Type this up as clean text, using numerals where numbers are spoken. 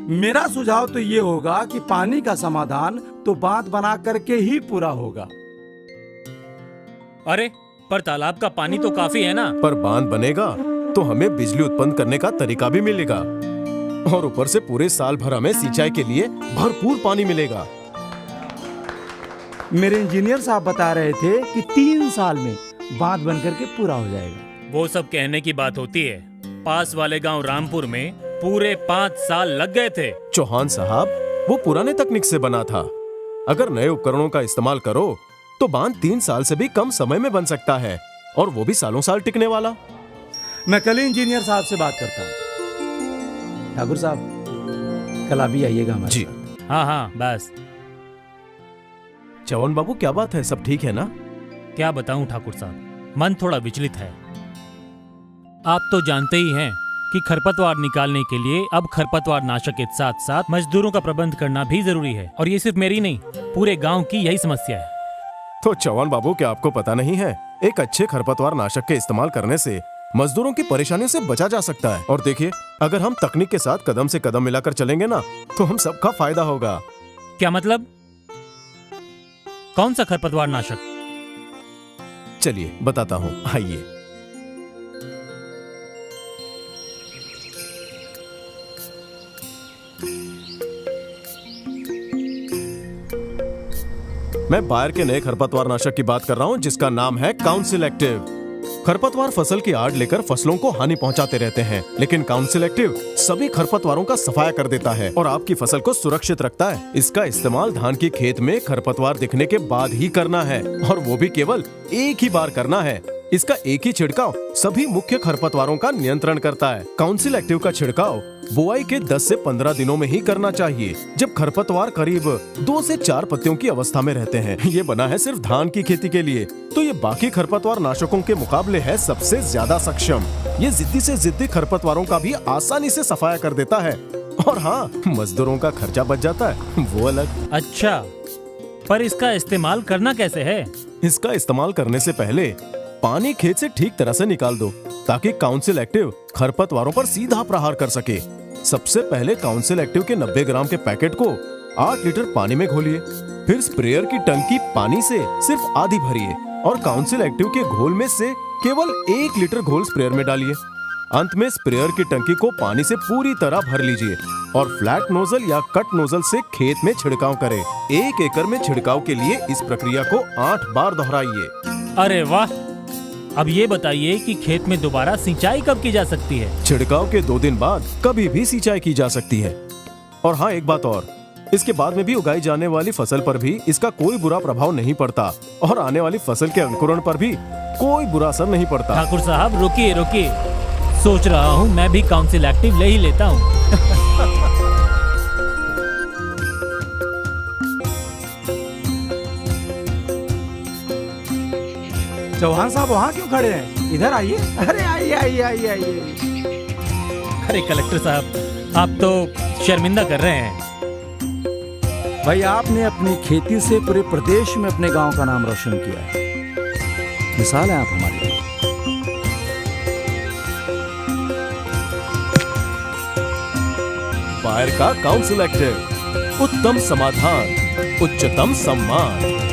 मेरा सुझाव तो ये होगा कि पानी का समाधान तो बांध बना करके ही पूरा होगा। अरे पर तालाब का पानी तो काफी है ना। पर बांध बनेगा तो हमें बिजली उत्पन्न करने का तरीका भी मिलेगा और ऊपर से पूरे साल भर हमें सिंचाई के लिए भरपूर पानी मिलेगा। मेरे इंजीनियर साहब बता रहे थे कि 3 साल में बांध बन करके पूरा हो जाएगा। वो सब कहने की बात होती है। पास वाले गांव रामपुर में पूरे 5 साल लग गए थे। चौहान साहब, वो पुराने तकनीक से बना था। अगर नए उपकरणों का इस्तेमाल करो तो बांध 3 साल से भी कम समय में बन सकता है, और वो भी सालों साल टिकने वाला। मैं कल ही इंजीनियर साहब से बात करता हूँ। ठाकुर साहब, कल अभी आइएगा हमारे जी। साथ। हाँ हाँ बस। चौहान बाबू, क्या बात है? सब ठीक है ना? क्या बताऊं ठाकुर साहब, मन थोड़ा विचलित है। आप तो जानते ही हैं कि खरपतवार निकालने के लिए अब खरपतवार नाशक के साथ साथ मजदूरों का प्रबंध करना भी जरूरी है, और ये सिर्फ मेरी नहीं, पूरे गांव की यही समस्या है। तो चौहान बाबू, क्या आपको पता नहीं है, एक अच्छे खरपतवार नाशक के इस्तेमाल करने से मजदूरों की परेशानियों से बचा जा सकता है। और देखिए, अगर हम तकनीक के साथ कदम से कदम मिलाकर चलेंगे ना, तो हम सबका फायदा होगा। क्या मतलब? कौन सा खरपतवार नाशक? चलिए बताता हूँ, आइए। मैं बायर के नए खरपतवार नाशक की बात कर रहा हूँ, जिसका नाम है काउंसिल एक्टिव। खरपतवार फसल की आड़ लेकर फसलों को हानि पहुंचाते रहते हैं, लेकिन काउंसिल एक्टिव सभी खरपतवारों का सफाया कर देता है और आपकी फसल को सुरक्षित रखता है। इसका इस्तेमाल धान की खेत में खरपतवार दिखने के बाद ही करना है, और वो भी केवल एक ही बार करना है। इसका एक ही छिड़काव सभी मुख्य खरपतवारों का नियंत्रण करता है। काउंसिल एक्टिव का छिड़काव बुआई के 10 से 15 दिनों में ही करना चाहिए, जब खरपतवार करीब 2 से 4 पत्तियों की अवस्था में रहते हैं। ये बना है सिर्फ धान की खेती के लिए, तो ये बाकी खरपतवार नाशकों के मुकाबले है सबसे ज्यादा सक्षम। ये जिद्दी से जिद्दी खरपतवारों का भी आसानी से सफाया कर देता है, और हाँ, मजदूरों का खर्चा बच जाता है, वो अलग। अच्छा, पर इसका इस्तेमाल करना कैसे है? इसका इस्तेमाल करने से पहले पानी खेत से ठीक तरह से निकाल दो, ताकि काउंसिल एक्टिव खरपतवारों पर सीधा प्रहार कर सके। सबसे पहले काउंसिल एक्टिव के 90 ग्राम के पैकेट को 8 लीटर पानी में घोलिए, फिर स्प्रेयर की टंकी पानी से सिर्फ आधी भरिए और काउंसिल एक्टिव के घोल में से केवल 1 लीटर घोल स्प्रेयर में डालिए। अंत में स्प्रेयर की टंकी को पानी से पूरी तरह भर लीजिए और फ्लैट नोजल या कट नोजल से खेत में छिड़काव करें। 1 एकड़ में छिड़काव के लिए इस प्रक्रिया को 8 बार दोहराइए। अरे वाह! अब ये बताइए कि खेत में दोबारा सिंचाई कब की जा सकती है? छिड़काव के 2 दिन बाद कभी भी सिंचाई की जा सकती है। और हाँ, एक बात और, इसके बाद में भी उगाई जाने वाली फसल पर भी इसका कोई बुरा प्रभाव नहीं पड़ता, और आने वाली फसल के अंकुरण पर भी कोई बुरा असर नहीं पड़ता। ठाकुर साहब, रुकिए रुकिए, सोच रहा हूँ मैं भी काउंसिल एक्टिव ले ही लेता हूँ। चौहान साहब, वहाँ क्यों खड़े हैं? इधर आइए। अरे आइए आइए आइए आइए। अरे कलेक्टर साहब, आप तो शर्मिंदा कर रहे हैं। भाई, आपने अपनी खेती से पूरे प्रदेश में अपने गांव का नाम रोशन किया है। मिसाल है आप हमारे लिए। बायर का काउंसिल एक्टिव, उत्तम समाधान, उच्चतम सम्मान।